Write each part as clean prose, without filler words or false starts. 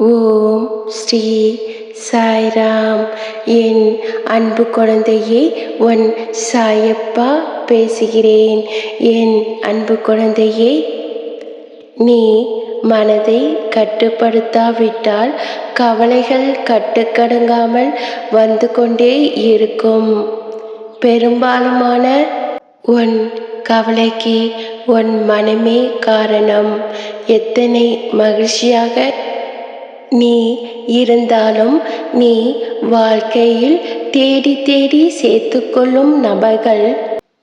ஓம் ஸ்ரீ சாய்ராம். என் அன்பு குழந்தையே, உன் சாயப்பா பேசுகிறேன். என் அன்பு குழந்தையே, நீ மனதை கட்டுப்படுத்தாவிட்டால் கவலைகள் கட்டுக்கடங்காமல் வந்து கொண்டே இருக்கும். பெரும்பாலுமான உன் கவலைக்கு உன் மனமே காரணம். எத்தனை மகிழ்ச்சியாக நீ இருந்தாலும் நீ வாழ்க்கையில் தேடி தேடி சேர்த்து கொள்ளும் நபர்கள்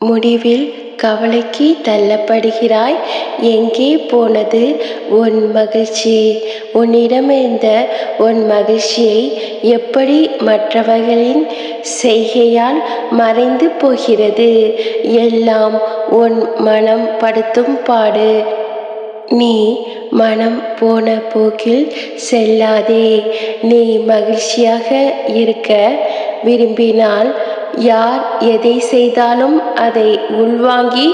முடிவில் கவலைக்கு தள்ளப்படுகிறாய். எங்கே போனது உன் மகிழ்ச்சி? உன்னிடமிருந்த உன் மகிழ்ச்சியை எப்படி மற்றவர்களின் செய்கையால் மறைந்து போகிறது? எல்லாம் உன் மனம் படுத்தும் பாடு. நீ மனம் போன போக்கில் செல்லாதே. நீ மகிழ்ச்சியாக இருக்க விரும்பினால் யார் எதை செய்தாலும் அதை உள்வாங்கி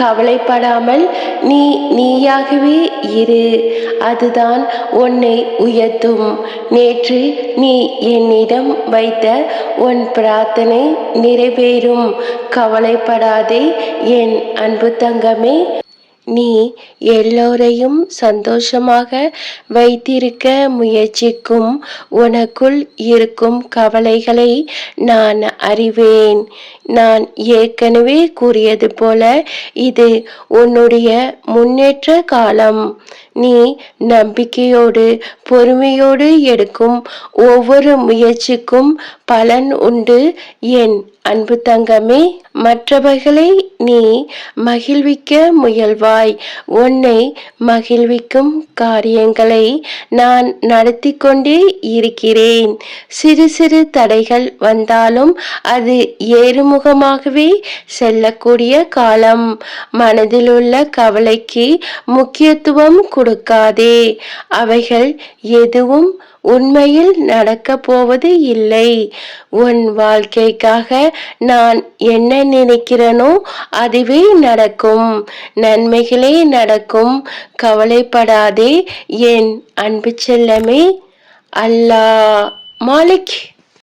கவலைப்படாமல் நீ நீயாகவே இரு. அதுதான் உன்னை உயர்த்தும். நேற்று நீ என்னிடம் வைத்த உன் பிரார்த்தனை நிறைவேறும். கவலைப்படாதே என் அன்பு தங்கமே. நீ எல்லோரையும் சந்தோஷமாக வைத்திருக்க முயற்சிக்கும் உனக்குள் இருக்கும் கவலைகளை நான் அறிவேன். நான் ஏற்கனவே கூறியது போல இது உன்னுடைய முன்னேற்ற காலம். நீ நம்பிக்கையோடு பொறுமையோடு எடுக்கும் ஒவ்வொரு முயற்சிக்கும் பலன் உண்டு என் அன்பு தங்கமே. மற்றவர்களை நீ மகிழ்விக்க முயல்வாய். உன்னை மகிழ்விக்கும் காரியங்களை நான் நடத்தி கொண்டே இருக்கிறேன். சிறு சிறு தடைகள் வந்தாலும் அது ஏறுமுகமாகவே செல்லக்கூடிய காலம். மனதிலுள்ள கவலைக்கு முக்கியத்துவம் கொடுக்காதே. அவைகள் எதுவும் உண்மையில் நடக்கப் போவது இல்லை. உன் வாழ்க்கைக்காக நான் என்ன நினைக்கிறேனோ அதுவே நடக்கும். நன்மைகளே நடக்கும். கவலைப்படாதே என் அன்பு செல்லமே. அல்லாஹ் மாலிக்.